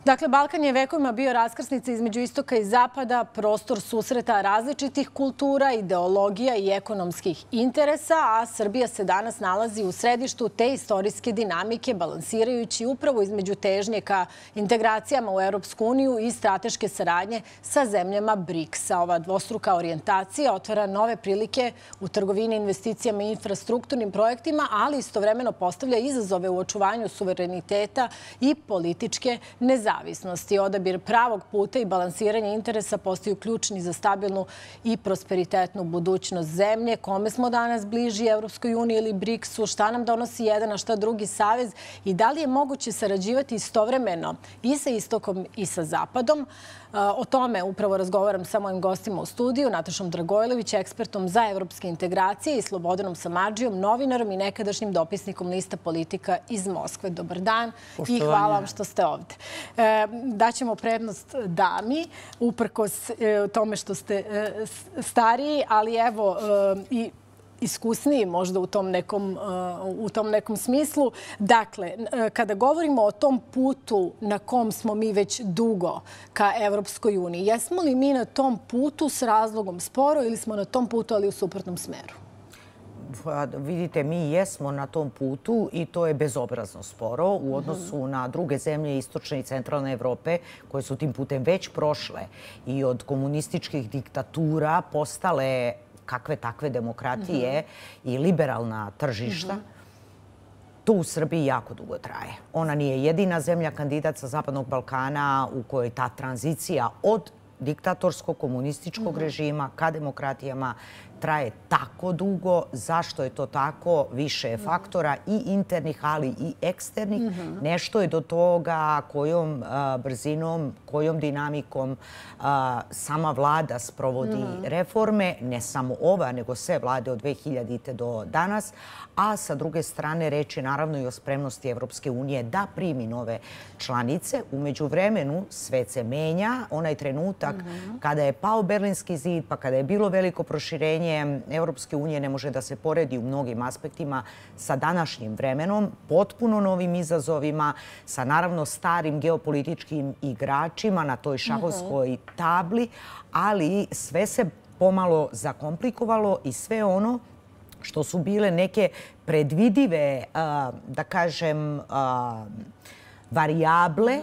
Dakle, Balkan je vekovima bio raskrsnica između istoka i zapada, prostor susreta različitih kultura, ideologija i ekonomskih interesa, a Srbija se danas nalazi u središtu te istorijske dinamike, balansirajući upravo između težnje ka integracijama u Europsku uniju i strateške saradnje sa zemljama BRICS-a. Ova dvostruka orijentacija otvara nove prilike u trgovini, investicijama i infrastrukturnim projektima, ali istovremeno postavlja izazove u očuvanju suvereniteta i političke nezavisnosti. Odabir pravog puta i balansiranje interesa postaju ključni za stabilnu i prosperitetnu budućnost zemlje. Kome smo danas bliži, Evropskoj uniji ili BRICS-u? Šta nam donosi jedan, a šta drugi savez? I da li je moguće sarađivati istovremeno i sa istokom i sa zapadom? O tome upravo razgovaram sa mojim gostima u studiju, Natašom Dragojlović, ekspertom za evropske integracije, i Slobodanom Samardžijom, novinarom i nekadašnjim dopisnikom lista Politika iz Moskve. Dobar dan i hvala vam što ste ovde. Daćemo prednost dami, uprkos tome što ste stariji, ali evo i iskusniji možda u tom nekom smislu. Dakle, kada govorimo o tom putu na kom smo mi već dugo ka Evropskoj uniji, jesmo li mi na tom putu s razlogom sporo ili smo na tom putu, ali u suprotnom smeru? Vidite, mi jesmo na tom putu i to je bezobrazno sporo u odnosu na druge zemlje istočne i centralne Evrope koje su tim putem već prošle i od komunističkih diktatura postale kakve takve demokratije i liberalna tržišta. To u Srbiji jako dugo traje. Ona nije jedina zemlja kandidat sa Zapadnog Balkana u kojoj ta tranzicija od diktatorskog komunističkog režima ka demokratijama traje tako dugo. Zašto je to tako? Više je faktora i internih, ali i eksternih. Nešto je do toga kojom brzinom, kojom dinamikom sama vlada sprovodi reforme. Ne samo ova, nego sve vlade od 2000. do danas. A sa druge strane, reč je naravno i o spremnosti Evropske unije da primi nove članice. U međuvremenu svet se menja. Onaj trenutak kada je pao Berlinski zid, pa kada je bilo veliko proširenje Evropske unije, ne može da se poredi u mnogim aspektima sa današnjim vremenom, potpuno novim izazovima, sa naravno starim geopolitičkim igračima na toj šahovskoj tabli, ali sve se pomalo zakomplikovalo i sve ono što su bile neke predvidive, da kažem, varijable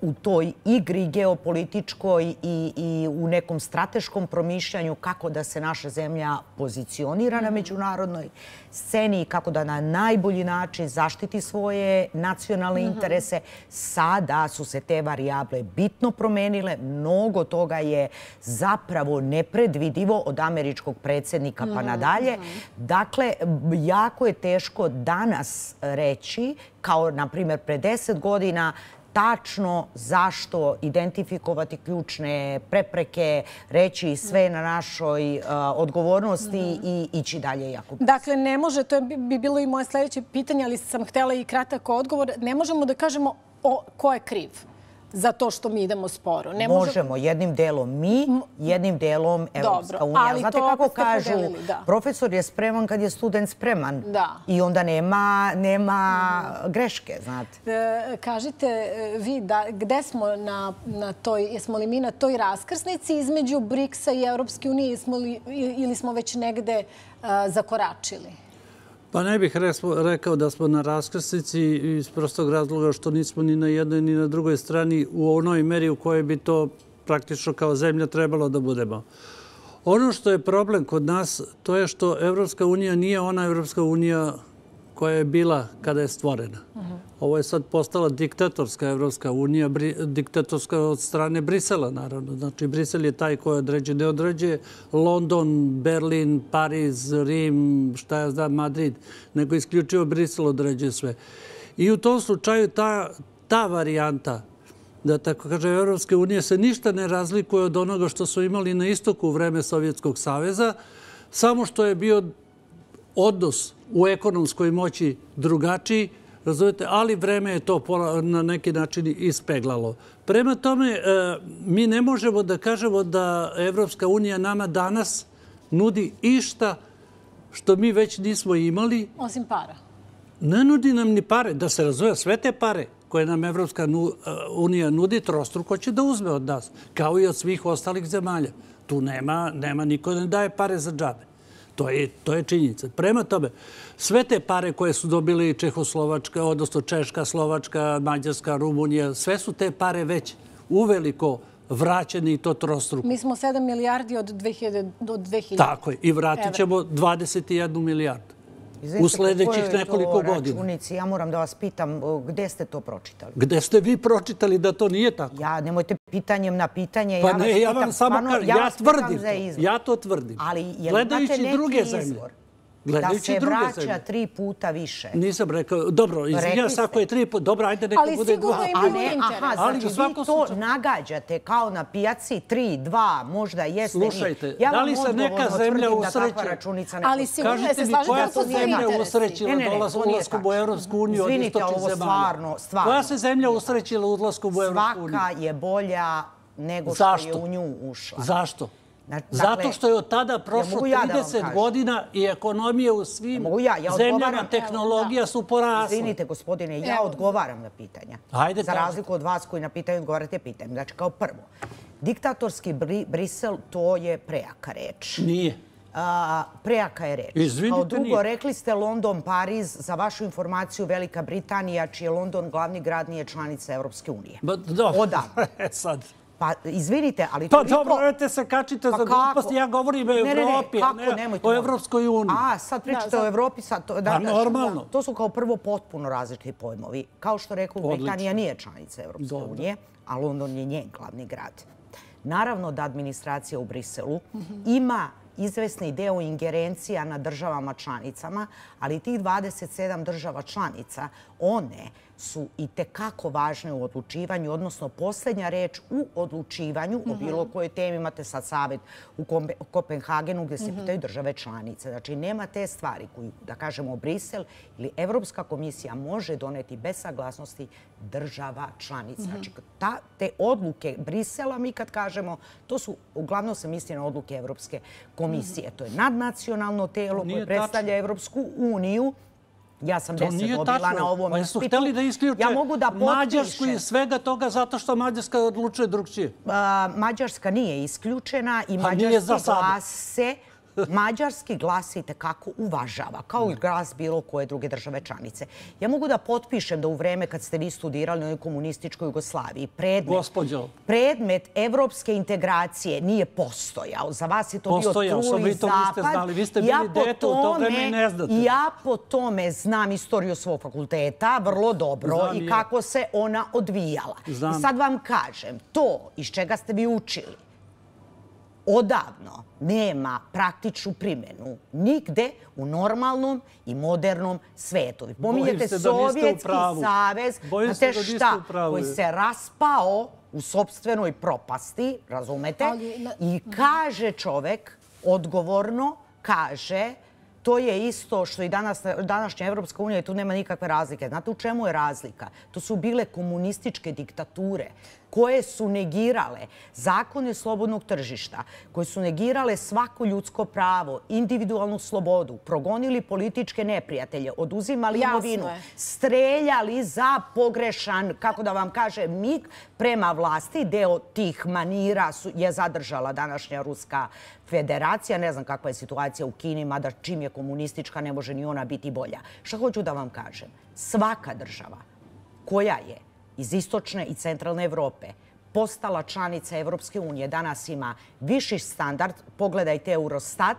u toj igri geopolitičkoj i u nekom strateškom promišljanju kako da se naša zemlja pozicionira na međunarodnoj sceni i kako da na najbolji način zaštiti svoje nacionalne interese. Sada su se te varijable bitno promenile. Mnogo toga je zapravo nepredvidivo od američkog predsjednika pa nadalje. Dakle, jako je teško danas reći, kao na primjer pre 10 godina, tačno zašto identifikovati ključne prepreke, reći sve na našoj odgovornosti i ići dalje jako brzo. Dakle, ne može, to bi bilo i moje sljedeće pitanje, ali sam htjela i kratak odgovor, ne možemo da kažemo ko je kriv za to što mi idemo sporo. Možemo, jednim delom mi, jednim delom Evropska unija. Znate kako kažu, profesor je spreman kad je student spreman i onda nema greške, znate. Kažite vi, gde smo na toj, jesmo li mi na toj raskrsnici između BRICS-a i Evropske unije ili smo već negde zakoračili? Pa ne bih rekao da smo na raskrsnici iz prostog razloga što nismo ni na jednoj ni na drugoj strani u onoj meri u kojoj bi to praktično kao zemlja trebalo da budemo. Ono što je problem kod nas, to je što Evropska unija nije ona Evropska unija koja je bila kada je stvorena. Ovo je sad postala diktatorska Evropska unija, diktatorska od strane Brisela, naravno. Znači, Brisel je taj koji određuje, ne određuje London, Berlin, Pariz, Rim, šta ja znam, Madrid, nego isključivo Brisel određuje sve. I u tom slučaju ta varijanta, da tako kaže, Evropske unije se ništa ne razlikuje od onoga što su imali na istoku u vreme Sovjetskog saveza, samo što je bio odnos u ekonomskoj moći drugačiji, razumete, ali vreme je to na neki način ispeglalo. Prema tome, mi ne možemo da kažemo da Evropska unija nama danas nudi išta što mi već nismo imali. Osim para. Ne nudi nam ni pare, da se razume, sve te pare koje nam Evropska unija nudi, trostruko će da uzme od nas, kao i od svih ostalih zemalja. Tu nema niko ne daje pare za džabe. To je činjenica. Prema tome, sve te pare koje su dobili Čehoslovačka, odnosno Češka, Slovačka, Mađarska, Rumunija, sve su te pare već uveliko vraćeni i to trostruko. Mi smo 7 milijardi od 2000. Tako je. I vratit ćemo 21 milijardu. U sledećih nekoliko godina. Ja moram da vas pitam, gde ste to pročitali? Gde ste vi pročitali da to nije tako? Nemojte pitanjem na pitanje. Pa ne, ja vam samo kažem, ja tvrdim to. Ja to tvrdim. Ali gledajući druge zemlje. Da se vraća 3 puta više. Nisam rekao. Dobro, izvinjam se ako je 3 puta. Dobro, ajde neka bude 2. Ali sigurno imamo interes. Znači vi to nagađate kao na pijaci 3, 2, možda jeste. Slušajte, da li se neka zemlja usreće? Ali sigurno se slažete da to nije interes. Koja se zemlja usrećila ulaskom u Evropsku uniju od istočnih zemalja? Koja se zemlja usrećila ulaskom u Evropsku uniju? Svaka je bolja nego što je u nju ušla. Zašto? Zato što je od tada prošlo 30 godina i ekonomije u svim zemljama, tehnologija su porasle. Izvinite, gospodine, ja odgovaram na pitanja. Za razliku od vas koji na pitanje odgovarate pitanjem. Znači, kao prvo, diktatorski Brisel, to je prejaka reč. Nije. Prejaka je reč. Kao drugo, rekli ste London, Pariz, za vašu informaciju Velika Britanija, čiji je London glavni grad, nije članica Evropske unije. Odavno. Sad. Pa, izvinite, ali toliko... Pa dobro, nemojte se kačite za gluposti. Ja govorim o Evropi, a ne o Evropskoj uniji. Sad pričate o Evropi. Pa normalno. To su kao prvo potpuno različiti pojmovi. Kao što rekao, Britanija nije članica Evropske unije, a London je njen glavni grad. Naravno da administracija u Briselu ima izvesni deo ingerencija na državama članicama, ali tih 27 država članica, one su i tekako važne u odlučivanju, odnosno posljednja reč u odlučivanju o bilo kojoj temi. Imate sad savjet u Kopenhagenu gdje se pitaju države članice. Znači, nema te stvari koju, da kažemo, Brisel ili Evropska komisija može doneti bez saglasnosti država članica. Znači, te odluke Brisela, mi kad kažemo, to su, uglavnom se misli na odluke Evropske komisije. To je nadnacionalno telo koje predstavlja Evropsku uniju. Ja sam 10 dobila na ovom ispitu. Su hteli da isključe Mađarsku iz svega toga zato što Mađarska odlučuje drugčije? Mađarska nije isključena i mađarski glas se itekako uvažava, kao i glas bilo koje druge države članice. Ja mogu da potpišem da u vreme kad ste vi studirali u onoj komunističkoj Jugoslaviji, predmet evropske integracije nije postojao. Za vas je to bio truli zapad. Vi ste bili dete u to vreme i ne znate. Ja po tome znam istoriju svog fakulteta vrlo dobro i kako se ona odvijala. I sad vam kažem, to iz čega ste vi učili odavno nema praktičnu primjenu nigde u normalnom i modernom svetu. Vi pominjete Sovjetski savez, znate šta, koji se raspao u sopstvenoj propasti, razumete, i kaže čovek, odgovorno kaže, to je isto što i današnja Evropska unija i tu nema nikakve razlike. Znate u čemu je razlika? To su bile komunističke diktature koje su negirale zakone slobodnog tržišta, koje su negirale svako ljudsko pravo, individualnu slobodu, progonili političke neprijatelje, oduzimali imovinu, streljali za pogrešan, kako da vam kaže, mig prema vlasti. Deo tih manira je zadržala današnja Ruska federacija. Ne znam kakva je situacija u Kini, mada čim je komunistička ne može ni ona biti bolja. Šta hoću da vam kažem? Svaka država koja je iz istočne i centralne Evrope postala članica Evropske unije danas ima viši standard. Pogledajte Eurostat,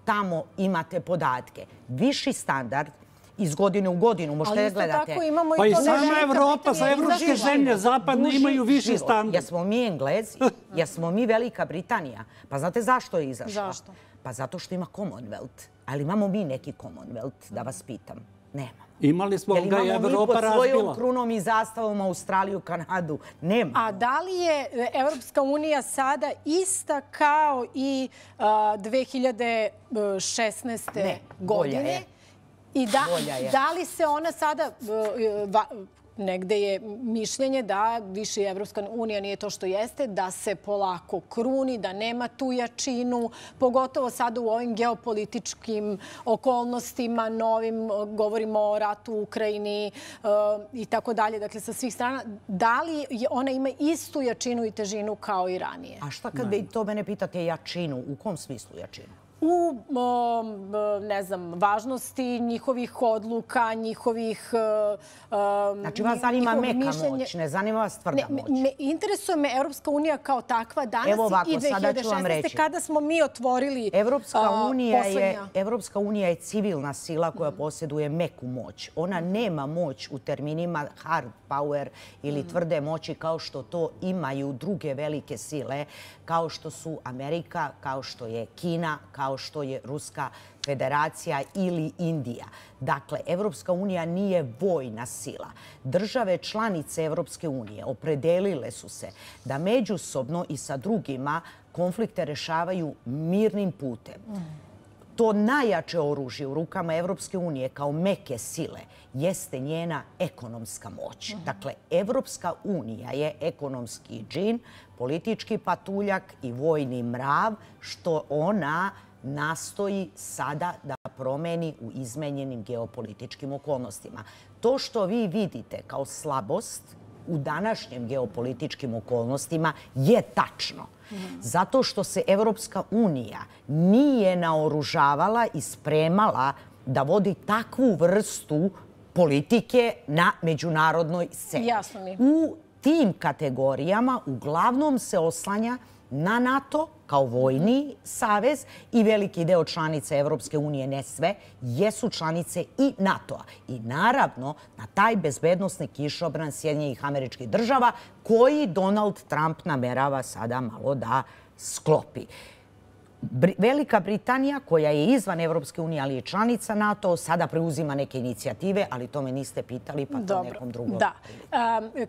tamo imate podatke. Viši standard iz godine u godinu, možete da gledate. Pa i sama Evropa, za evropske zemlje zapadne imaju viši standard. Jesmo mi Englezi, jesmo mi Velika Britanija. Pa znate zašto je izašla? Zašto? Pa zato što ima Commonwealth. Ali imamo mi neki Commonwealth, da vas pitam. Nema. Imali smo ga i Evropa razbila. Imamo mi pod svojom krunom i zastavom Australiju, Kanadu. Nema. A da li je Evropska unija sada ista kao i 2016. godine? Ne, bolja je. I da li se ona sada negde je mišljenje da više Evropska unija nije to što jeste, da se polako kruni, da nema tu jačinu, pogotovo sada u ovim geopolitičkim okolnostima novim, govorimo o ratu u Ukrajini i tako dalje, dakle sa svih strana. Da li ona ima istu jačinu i težinu kao i ranije? A šta kad vi to mene pitate jačinu? U kom smislu jačinu? U, ne znam, važnosti njihovih odluka, njihovih Znači vas zanima meka moć, ne zanima vas tvrda moć. Interesuje me Evropska unija kao takva danas i 2016. kada smo mi otvorili poslednja. Evropska unija je civilna sila koja posjeduje meku moć. Ona nema moć u terminima hard power ili tvrde moći kao što to imaju druge velike sile, kao što su Amerika, kao što je Kina, kao što je Ruska federacija ili Indija. Dakle, Evropska unija nije vojna sila. Države članice Evropske unije opredelile su se da međusobno i sa drugima konflikte rešavaju mirnim putem. To najjače oružje u rukama Evropske unije kao meke sile jeste njena ekonomska moć. Dakle, Evropska unija je ekonomski džin, politički patuljak i vojni mrav, što ona nastoji sada da promeni u izmenjenim geopolitičkim okolnostima. To što vi vidite kao slabost u današnjim geopolitičkim okolnostima je tačno. Zato što se Evropska unija nije naoružavala i spremala da vodi takvu vrstu politike na međunarodnoj sceni. Jasno mi. U tim kategorijama uglavnom se oslanja na NATO kao vojni savez i veliki deo članica Evropske unije, ne sve, jesu članice i NATO-a. I naravno na taj bezbednosni kišobran Sjedinjenih Američkih Država koji Donald Trump namerava sada malo da sklopi. Velika Britanija, koja je izvan Evropske unije, ali je članica NATO, sada preuzima neke inicijative, ali to me niste pitali, pa to nekom drugom. Da.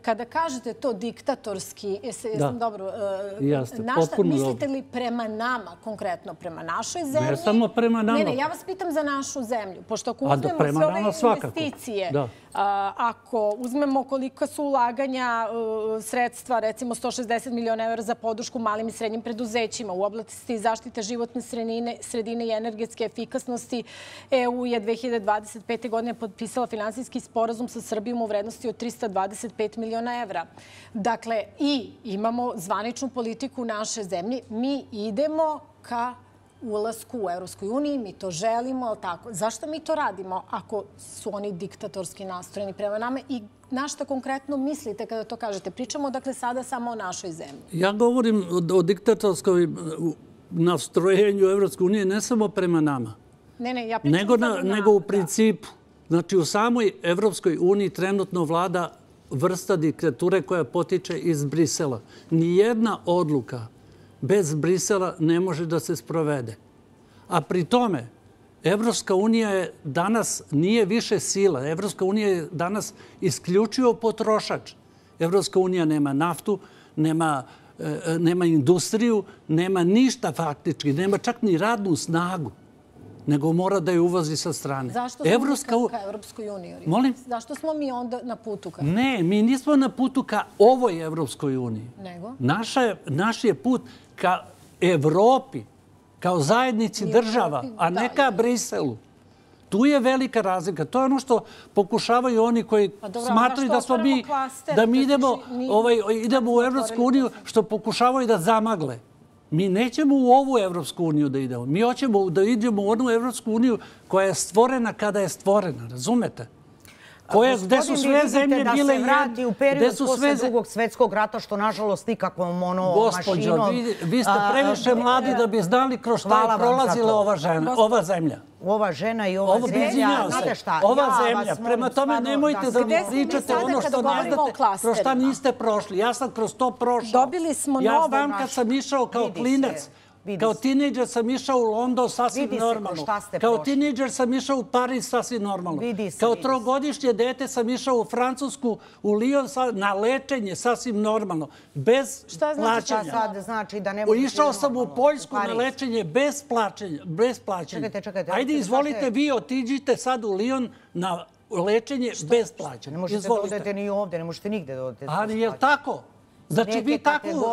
Kada kažete to diktatorski, jesam dobro, mislite li prema nama, konkretno prema našoj zemlji? Ne samo prema nama. Ne, ja vas pitam za našu zemlju, pošto ako uzmemo sve ove investicije, ako uzmemo kolika su ulaganja sredstva, recimo 160 miliona evra za podršku malim i srednjim preduzećima u oblasti zaštite životne sredine i energetske efikasnosti, EU je 2025. godine potpisala finansijski sporazum sa Srbijom u vrednosti od 325 miliona evra. Dakle, i imamo zvaničnu politiku naše zemlje. Mi idemo ka ulasku u Evropskoj uniji, mi to želimo, ali tako. Zašto mi to radimo ako su oni diktatorski nastrojeni prema nama i na šta konkretno mislite kada to kažete? Pričamo, dakle, sada samo o našoj zemlji. Ja govorim o diktatorskoj nastrojenju Evropske unije ne samo prema nama, nego u principu. Znači, u samoj Evropskoj uniji trenutno vlada vrsta diktature koja potiče iz Brisela. Nijedna odluka bez Brisela ne može da se sprovede. A pri tome, Evropska unija je danas nije više sila. Evropska unija je danas isključivo potrošač. Evropska unija nema naftu, nema industriju, nema ništa faktički, nema čak ni radnu snagu, nego mora da je uvozi sa strane. Zašto smo mi ka Evropskoj uniji? Molim? Zašto smo mi onda na putu ka? Ne, mi nismo na putu ka ovoj Evropskoj uniji. Nego? Naš je put ka Evropi, kao zajednici država, a ne ka Briselu. Tu je velika razlika. To je ono što pokušavaju oni koji smatraju da mi idemo u Evropsku uniju, što pokušavaju da zamagle. Mi nećemo u ovu Evropsku uniju da idemo. Mi hoćemo da idemo u onu Evropsku uniju koja je stvorena kada je stvorena. Razumete? Gde su sve zemlje bile jedne. Da se vrati u period posle Drugog svjetskog rata, što nažalost nikakvom mašinom... Gospođo, vi ste previše mladi da bi znali kroz šta je prolazila ova zemlja. Ova žena i ova zemlja, znate šta? Ova zemlja. Prema tome nemojte da mi pričate ono što ne znate, kroz šta niste prošli. Ja sam kroz to prošao. Dobili smo novo. Ja znam kad sam išao kao klinac. Kao tinejdžer sam išao u London sasvim normalno. Kao tinejdžer sam išao u Pariz sasvim normalno. Kao trogodišnje dete sam išao u Francusku, u Lyon na lečenje sasvim normalno. Bez plaćanja. Šta sad znači da ne možete... Išao sam u Poljsku na lečenje bez plaćanja. Čekajte. Ajde, izvolite vi, otiđite sad u Lyon na lečenje bez plaćanja. Ne možete da odete ni ovde, ne možete nigde da odete. Ali je li tako? Znači,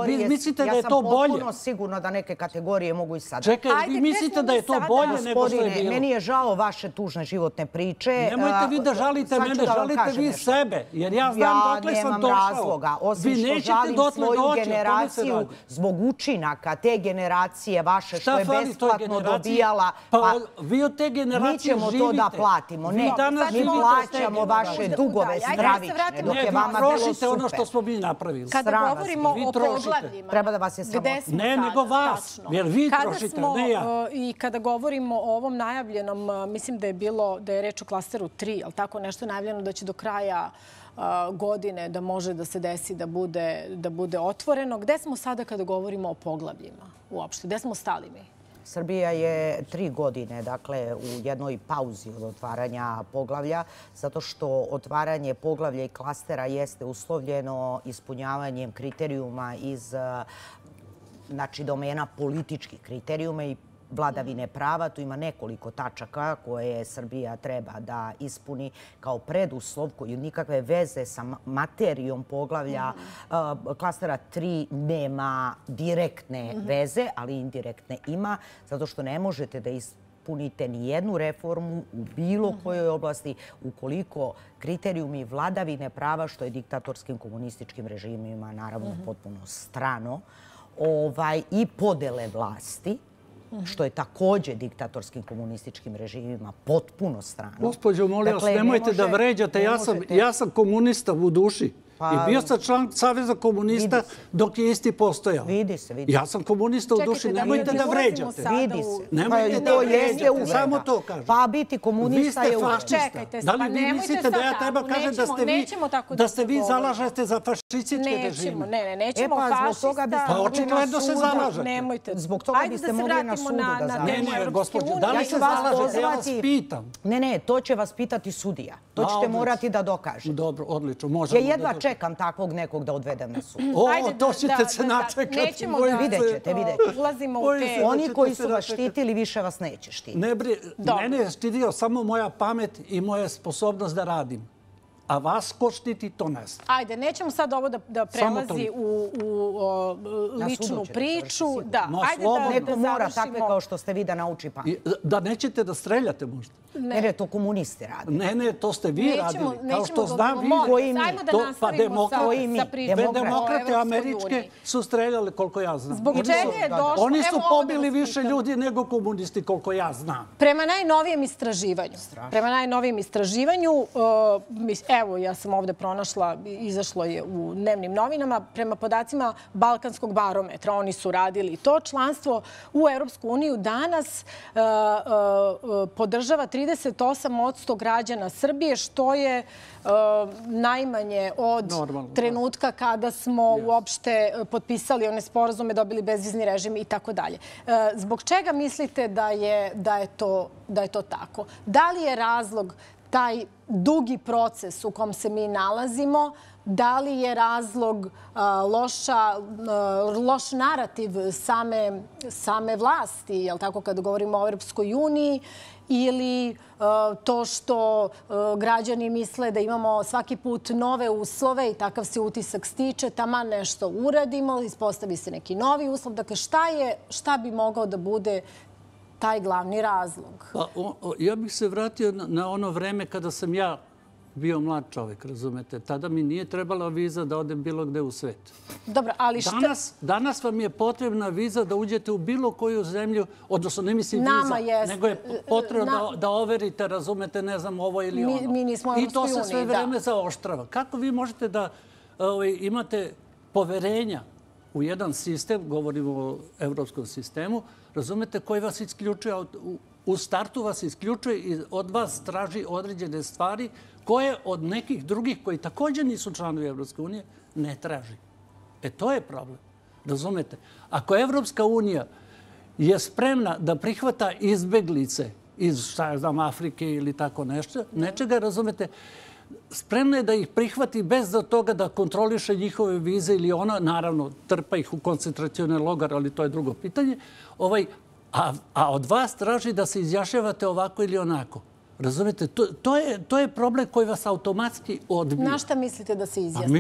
vi mislite da je to bolje? Ja sam potpuno sigurna da neke kategorije mogu i sad. Čekaj, vi mislite da je to bolje nego što je bilo? Meni je žao vaše tužne životne priče. Nemojte vi da žalite mene, žalite vi sebe. Jer ja znam dokle sam došao. Ja nemam razloga. Osim što žalim svoju generaciju zbog učinaka te generacije vaše što je besplatno dobijala. Pa vi od te generacije živite. Mi ćemo to da platimo. Ne, mi plaćamo vaše dugove zdravične dok je vama bilo super. Trošite ono što smo mi napravili. Govorimo o poglavljima. Treba da vas je sramotno. Ne, nego vas. Jer vi trošite, ne ja. I kada govorimo o ovom najavljenom, mislim da je reč o klasteru 3, ali tako nešto najavljeno da će do kraja godine da može da se desi da bude otvoreno. Gde smo sada kada govorimo o poglavljima uopšte? Gde smo stali mi? Srbija je 3 godine, dakle, u jednoj pauzi od otvaranja poglavlja, zato što otvaranje poglavlja i klastera jeste uslovljeno ispunjavanjem kriterijuma iz domena političkih kriterijuma i vladavine prava. Tu ima nekoliko tačaka koje Srbija treba da ispuni kao preduslov koji nikakve veze sa materijom poglavlja klastera 3 nema direktne veze, ali indirektne ima, zato što ne možete da ispunite ni jednu reformu u bilo kojoj oblasti ukoliko kriterijumi vladavine prava, što je diktatorskim komunističkim režimima naravno potpuno strano, i podele vlasti, što je takođe diktatorskim komunističkim režimima potpuno strano. Gospođo, molim vas, nemojte da vređate. Ja sam komunista u duši. I bio sam član Saveza komunista dok je isti postojao. Vidi se, vidi se. Ja sam komunista u duši. Nemojte da vređate. Vidi se. Nemojte da vređate. Samo to kažem. Pa biti komunista je uvreda. Čekajte, da li vi mislite da ja treba kažem da ste vi zalažete za fašističke režime? Ne, nećemo fašista. Pa očigledno se zalažete. Zbog toga biste mogli na sudu da završite. Ne, gospođo, da li se zalažete? Ja vas pitam. Ne, to će vas pitati sudija. To ćete morati da dokažete. Dobro, odlično. Možemo da jedva čekam takvog nekog da odvedem na sud. To ćete se načekati. Vidjet ćete. Ulazimo u te... Oni koji su vas štitili više vas neće štiti. Mene je štitio samo moja pamet i moja sposobnost da radim. A vas ko štiti, to ne znam. Ajde, nećemo sad ovo da prelazi u ličnu priču. Neko mora takve kao što ste vi da nauči pamet. Da nećete da streljate možda? Ne, to komunisti rade. Ne, to ste vi radili. Kao što znam vi. Koji mi? Ajmo da nastavimo sa pričom. Demokrate američke su streljali, koliko ja znam. Zbog čega je došlo? Oni su pobili više ljudi nego komunisti, koliko ja znam. Prema najnovijem istraživanju, evo, ja sam ovde pronašla, izašlo je u dnevnim novinama, prema podacima Balkanskog barometra. Oni su radili to. Članstvo u Evropsku uniju danas podržava 38% građana Srbije, što je najmanje od trenutka kada smo uopšte potpisali one sporazume, dobili bezvizni režim i tako dalje. Zbog čega mislite da je to tako? Da li je razlog taj dugi proces u kom se mi nalazimo? Da li je razlog loš narativ same vlasti, jel tako, kada govorimo o Evropskoj uniji, ili to što građani misle da imamo svaki put nove uslove i takav se utisak stiče, taman nešto uradimo, ispostavi se neki novi uslov. Dakle, šta bi mogao da bude taj glavni razlog? Ja bih se vratio na ono vreme kada sam ja bio mlad čovjek, razumete. Tada mi nije trebala viza da odem bilo gde u svet. Dobro, ali šta... Danas vam je potrebna viza da uđete u bilo koju zemlju, odnosno ne mislim viza, nego je potrebno da overite, razumete, ne znam, ovo ili ono. Mi nismo u Evropskoj uniji, da. I to se sve vreme zaoštrava. Kako vi možete da imate poverenja u jedan sistem, govorimo o evropskom sistemu, razumete, koji vas isključuje, u startu vas isključuje i od vas traži određene stvari koje od nekih drugih koji također nisu članovi Evropske unije ne traži. To je problem. Razumete? Ako Evropska unija je spremna da prihvata izbeglice iz, šta ja znam, Afrike ili tako nešto, nečega, razumete, spremna je da ih prihvati bez toga da kontroliše njihove vize ili ono, naravno, trpa ih u koncentracione logore, ali to je drugo pitanje, a od vas traži da se izjašnjavate ovako ili onako. Razumete? To je problem koji vas automatski odbija. Na šta mislite da se izjasnimo?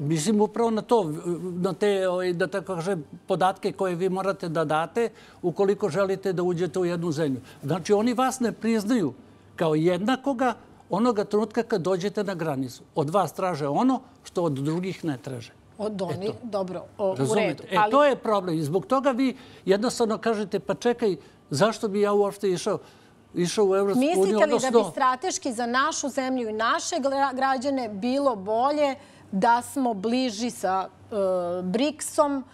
Mislim upravo na to, na te, da tako kažem, podatke koje vi morate da date ukoliko želite da uđete u jednu zemlju. Znači, oni vas ne priznaju kao jednakoga onoga trenutka kad dođete na granicu. Od vas traže ono što od drugih ne traže. Od oni, dobro, u redu. To je problem. I zbog toga vi jednostavno kažete, pa čekaj, zašto bi ja uopšte išao u Evropsku uniju? Mislite li da bi strateški za našu zemlju i naše građane bilo bolje da smo bliži sa BRICS-om,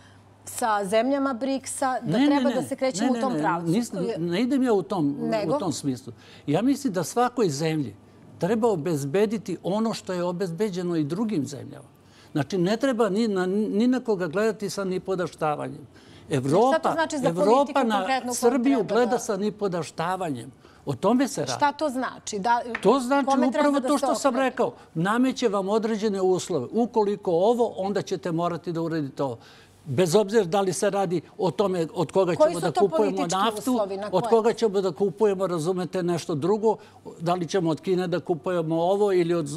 sa zemljama BRICS-a, da treba da se krećemo u tom pravcu? Ne idem ja u tom smislu. Ja mislim da svakoj zemlji treba obezbediti ono što je obezbeđeno i drugim zemljama. Znači, ne treba ni na koga gledati sa nipodaštavanjem. Evropa na Srbiju gleda sa nipodaštavanjem. O tome se radi. Šta to znači? To znači upravo to što sam rekao. Nameće vam određene uslove. Ukoliko ovo, onda ćete morati da uradite ovo. Bez obzira da li se radi o tome od koga ćemo da kupujemo naftu, od koga ćemo da kupujemo, razumete, nešto drugo, da li ćemo od Kine da kupujemo ovo ili od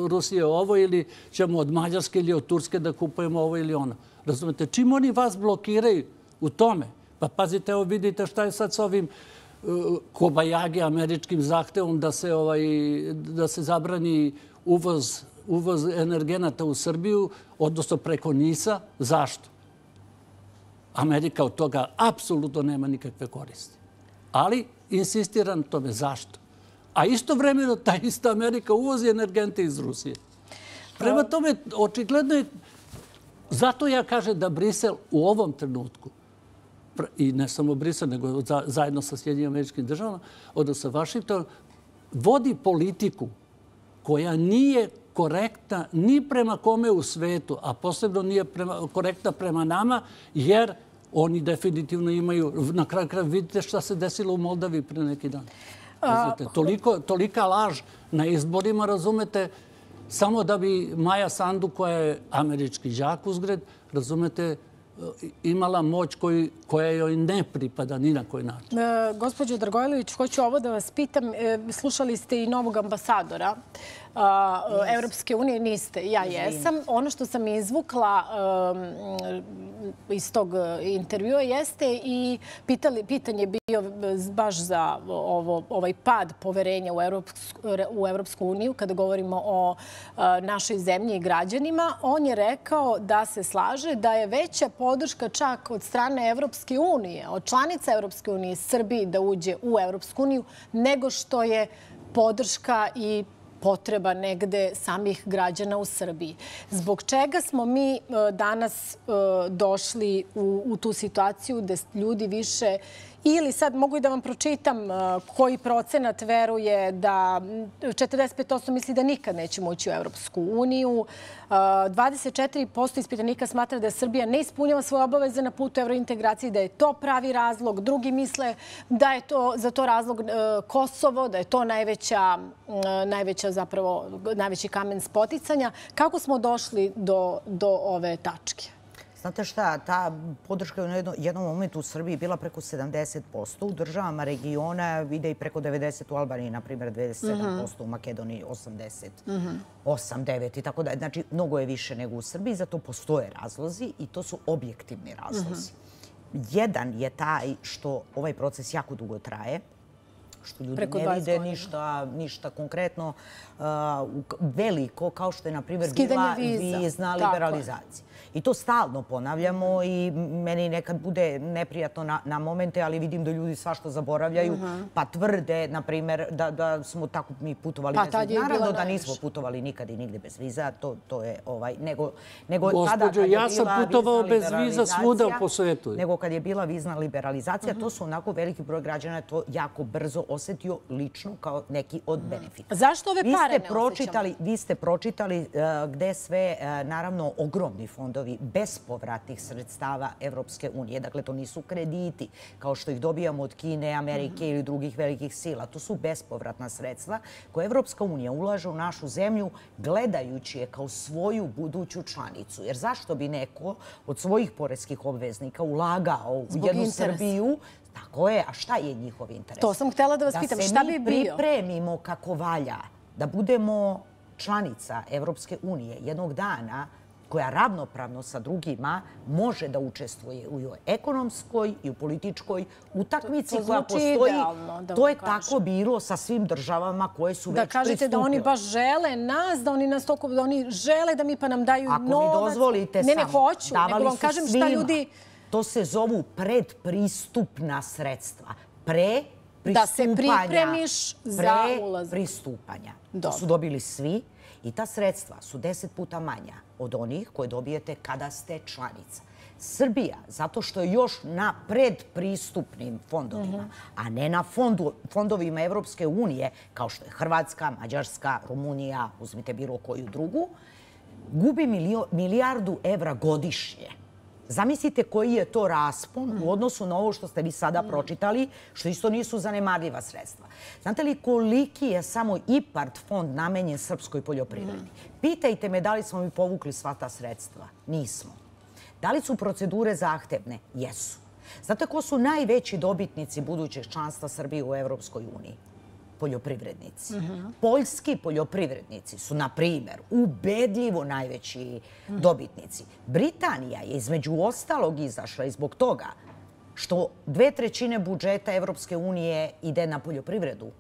Rusije ovo, ili ćemo od Mađarske ili od Turske da kupujemo ovo ili ono. Razumete, čim oni vas blokiraju u tome, pa pazite, evo vidite šta je sad s ovim kobajagi američkim zahtevom da se zabrani uvoz energenata u Srbiju, odnosno preko NIS-a. Zašto? Amerika od toga apsolutno nema nikakve koristi. Ali insistira na tome. Zašto? A istovremeno ta ista Amerika uvozi energente iz Rusije. Prema tome, očigledno je, zato ja kažem da Brisel u ovom trenutku, i ne samo Brisel, nego zajedno sa Sjedinjenim Američkim Državama, odnosno Vašington, vodi politiku koja nije korektna ni prema kome u svetu, a posebno nije korektna prema nama, jer oni definitivno imaju, na kraju kraja vidite šta se desilo u Moldavi pre neki dan. Tolika laž na izborima, razumete, samo da bi Maja Sandu, koja je američki đak uzgred, razumete, imala moć koja joj ne pripada ni na koji način. Gospođo Dragojlović, hoću ovo da vas pitam. Slušali ste i novog ambasadora Evropske unije. Niste, ja jesam. Ono što sam izvukla iz tog intervjua jeste i pitanje bio baš za ovaj pad poverenja u Evropsku uniju kada govorimo o našoj zemlji i građanima. On je rekao da se slaže da je veća podrška čak od strane Evropske unije, od članica Evropske unije Srbiji da uđe u Evropsku uniju, nego što je podrška i potreba negde samih građana u Srbiji. Zbog čega smo mi danas došli u tu situaciju da ljudi više, ili sad mogu i da vam pročitam koji procenat veruje da 45% misli da nikad nećemo ući u Evropsku uniju, 24% ispitanika smatra da Srbija ne ispunjava svoje obaveze na putu evrointegracije, da je to pravi razlog. Drugi misle da je za to razlog Kosovo, da je to najveći kamen spoticanja. Kako smo došli do ove tačke? Znate šta, ta podrška je u jednom momentu u Srbiji bila preko 70%. U državama regiona ide i preko 90%. U Albaniji, na primjer, 27%. U Makedoniji 88%, 9% i tako dalje. Znači, mnogo je više nego u Srbiji. Zato postoje razlozi i to su objektivni razlozi. Jedan je taj što ovaj proces jako dugo traje, što ljudi ne vide ništa konkretno veliko, kao što je, na primjer, bila vizna liberalizacija. I to stalno ponavljamo i meni nekad bude neprijatno na momente, ali vidim da ljudi svašto zaboravljaju, pa tvrde, na primjer, da smo tako mi putovali bez viza. Naravno da nismo putovali nikad i nigde bez viza, to je Gospođo, ja sam putovao bez viza svuda po svetu. Nego kad je bila vizna liberalizacija, to su onako veliki broj građana to jako brzo osetio lično kao neki od benefita. Zašto ove pare ne osjećamo? Vi ste pročitali gde sve, naravno, ogromni fondovi fondovi bespovratnih sredstava Evropske unije. Dakle, to nisu krediti kao što ih dobijamo od Kine, Amerike ili drugih velikih sila. To su bespovratna sredstva koje Evropska unija ulaže u našu zemlju gledajući je kao svoju buduću članicu. Jer zašto bi neko od svojih poreskih obveznika ulagao u jednu Srbiju? Tako je, a šta je njihov interes? To sam htjela da vas pitam, šta bi bio? Da se mi pripremimo kako valja, da budemo članica Evropske unije jednog dana koja ravnopravno sa drugima može da učestvuje u ekonomskoj i u političkoj utakmici koja postoji. To je tako bilo sa svim državama koje su već pristupile. Da kažete da oni baš žele nas, da oni nas toliko, da oni žele da mi pa nam daju novac. Ako mi dozvolite samo, ne hoću, nego vam kažem šta ljudi... To se zovu predpristupna sredstva. Da se pripremiš za ulazak. Pristupanja. To su dobili svi i ta sredstva su 10 puta manja od onih koje dobijete kada ste članica. Srbija, zato što je još na predpristupnim fondovima, a ne na fondovima Evropske unije, kao što je Hrvatska, Mađarska, Rumunija, uzmite bilo koju drugu, gubi milijardu evra godišnje. Zamislite koji je to raspon u odnosu na ovo što ste vi sada pročitali, što isto nisu zanemarljiva sredstva. Znate li koliki je samo IPARD fond namenjen srpskoj poljoprivredi? Pitajte me da li smo mi povukli sva ta sredstva. Nismo. Da li su procedure zahtevne? Jesu. Znate ko su najveći dobitnici budućeg članstva Srbije u Evropskoj uniji? Poljoprivrednici. Poljski poljoprivrednici su, na primjer, ubedljivo najveći dobitnici. Britanija je između ostalog izašla i zbog toga što 2/3 budžeta Evropske unije ide na poljoprivredu.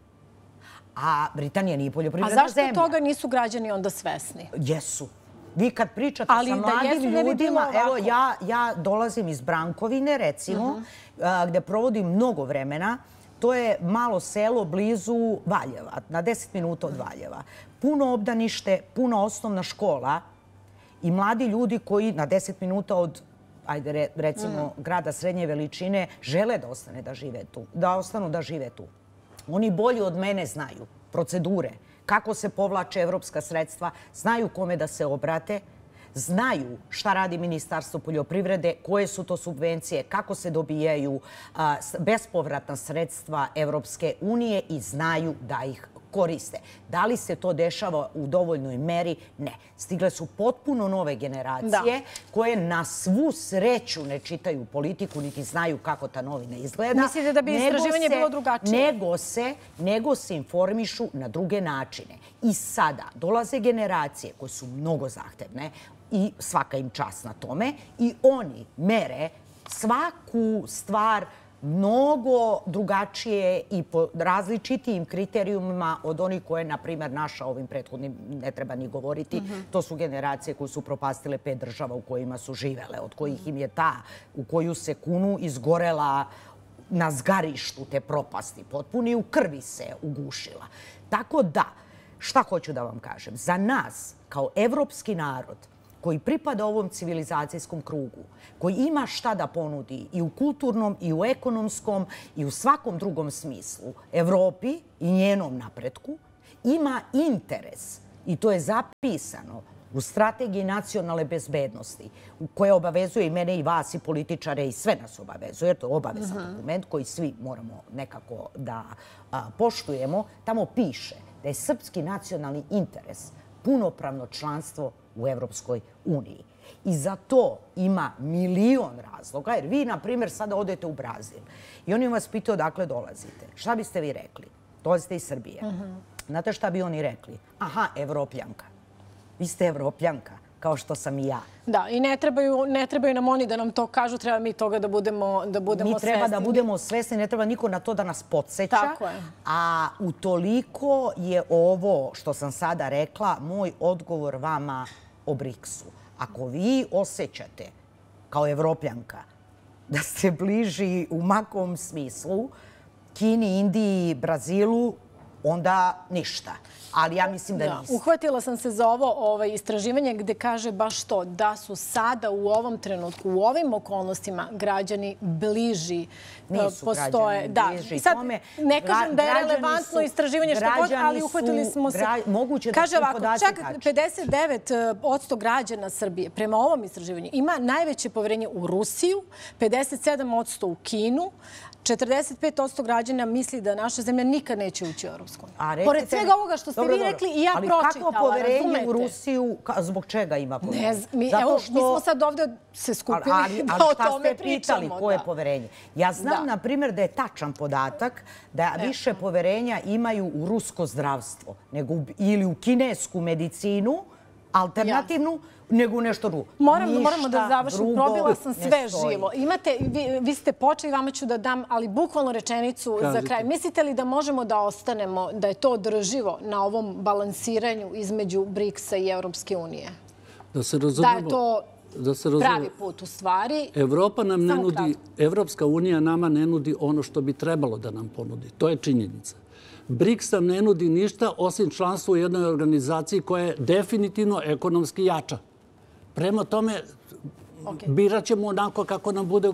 A Britanija nije poljoprivredna zemlja. A zašto toga nisu građani onda svesni? Jesu. Vi kad pričate sa mladim ljudima, evo ja dolazim iz Brankovine, recimo, gde provodim mnogo vremena. To je malo selo blizu Valjeva, na 10 minuta od Valjeva. Puno obdanište, puno osnovna škola i mladi ljudi koji na 10 minuta od, ajde recimo, grada srednje veličine žele da ostanu da žive tu. Oni bolje od mene znaju procedure, kako se povlače evropska sredstva, znaju kome da se obrate, znaju šta radi Ministarstvo poljoprivrede, koje su to subvencije, kako se dobijaju bespovratna sredstva Evropske unije i znaju da ih koriste. Da li se to dešava u dovoljnoj meri? Ne. Stigle su potpuno nove generacije koje na svu sreću ne čitaju politiku, niti znaju kako ta novina izgleda. Mislite da bi istraživanje bilo drugačije? Nego se informišu na druge načine. I sada dolaze generacije koje su mnogo zahtevne, i svaka im čast na tome, i oni mere svaku stvar mnogo drugačije i po različitijim kriterijumima od onih koje je, na primjer, naša ovim prethodnim, ne treba ni govoriti. To su generacije koje su propastile 5 država u kojima su živele, od kojih im je ta u koju se kunu izgorela na zgarištu te propasti potpuno i u krvi se ugušila. Tako da, šta hoću da vam kažem? Za nas, kao evropski narod, koji pripada ovom civilizacijskom krugu, koji ima šta da ponudi i u kulturnom, i u ekonomskom, i u svakom drugom smislu, Evropi i njenom napretku, ima interes, i to je zapisano u Strategiji nacionalne bezbednosti, koja obavezuje i mene i vas i političare i sve nas obavezuje, to je obavezan dokument koji svi moramo nekako da poštujemo, tamo piše da je srpski nacionalni interes punopravno članstvo u Evropskoj uniji. I za to ima milion razloga, jer vi, na primjer, sada odete u Brazil i oni vas pitaju odakle dolazite. Šta biste vi rekli? Dolazite iz Srbije. Znate šta bi oni rekli? Aha, Evropljanka. Vi ste Evropljanka, kao što sam i ja. Da, i ne trebaju nam oni da nam to kažu, treba mi toga da budemo svesni. Mi treba da budemo svesni, ne treba niko na to da nas podsjeća. Tako je. A utoliko je ovo što sam sada rekla moj odgovor vama o BRICS-u. Ako vi osjećate kao Evropljanka da ste bliži u makom smislu Kini, Indiji, Brazilu, onda ništa. Ali ja mislim da niste. Uhvatila sam se za ovo istraživanje gde kaže baš to, da su sada u ovom trenutku, u ovim okolnostima građani bliži. Nisu građani bliži tome. Ne kažem da je relevantno istraživanje što god, ali uhvatili smo se. Kaže ovako, čak 59% građana Srbije prema ovom istraživanju ima najveće poverenje u Rusiju, 57% u Kinu, 45% građana misli da naša zemlja nikad neće ući u Europsku uniju. Pored svega ovoga što ste vi rekli i ja pročitala, razumete? Ali kakvo poverenje u Rusiju, zbog čega ima poverenje? Evo, mi smo sad ovdje se skupili da o tome pričamo. Ali šta ste pitali, koje poverenje? Ja znam, na primjer, da je tačan podatak da više poverenja imaju u rusko zdravstvo ili u kinesku medicinu, alternativnu, nego nešto drugo. Moramo da završim. Probila sam sve živo. Vi ste počeli, vama ću da dam, ali bukvalno rečenicu za kraj. Mislite li da možemo da ostanemo, da je to održivo na ovom balansiranju između BRICS-a i Evropske unije? Da se razumemo. Da je to pravi put u stvari. Evropska unija nama ne nudi ono što bi trebalo da nam ponudi. To je činjenica. BRICS nam ne nudi ništa osim članstva u jednoj organizaciji koja je definitivno ekonomski jača. Prema tome, birat ćemo onako kako nam bude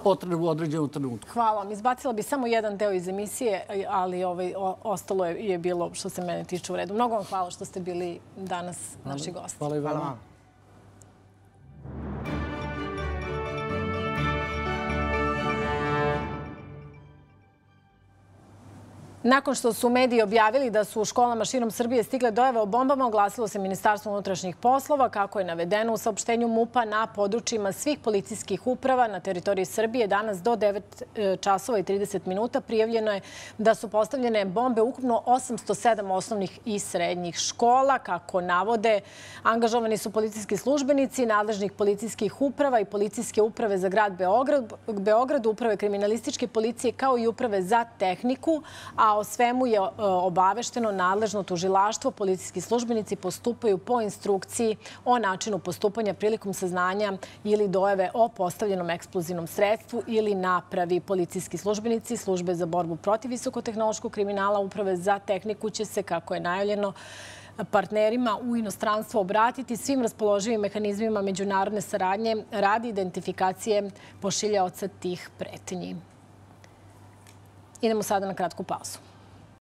potrebno u određenom trenutku. Hvala vam. Izbacila bi samo jedan deo iz emisije, ali ostalo je bilo, što se mene tiče, u redu. Mnogo vam hvala što ste bili danas naši gosti. Hvala i vama. Nakon što su mediji objavili da su u školama širom Srbije stigle dojave o bombama, oglasilo se Ministarstvo unutrašnjih poslova. Kako je navedeno u saopštenju MUP-a, na područjima svih policijskih uprava na teritoriji Srbije danas do 9 časova i 30 minuta prijavljeno je da su postavljene bombe ukupno 807 osnovnih i srednjih škola. Kako navode, angažovani su policijski službenici nadležnih policijskih uprava i policijske uprave za grad Beograd, uprave kriminalističke policije kao i uprave za tehniku, a o svemu je obavešteno nadležno tužilaštvo. Policijski službenici postupaju po instrukciji o načinu postupanja prilikom saznanja ili dojave o postavljenom eksplozivnom sredstvu ili napravi. Policijski službenici Službe za borbu protiv visokotehnološkog kriminala, uprave za tehniku će se, kako je najavljeno, partnerima u inostranstvu obratiti svim raspoloživim mehanizmima međunarodne saradnje radi identifikacije pošiljaoca tih pretnji. Idemo sada na kratku pauzu.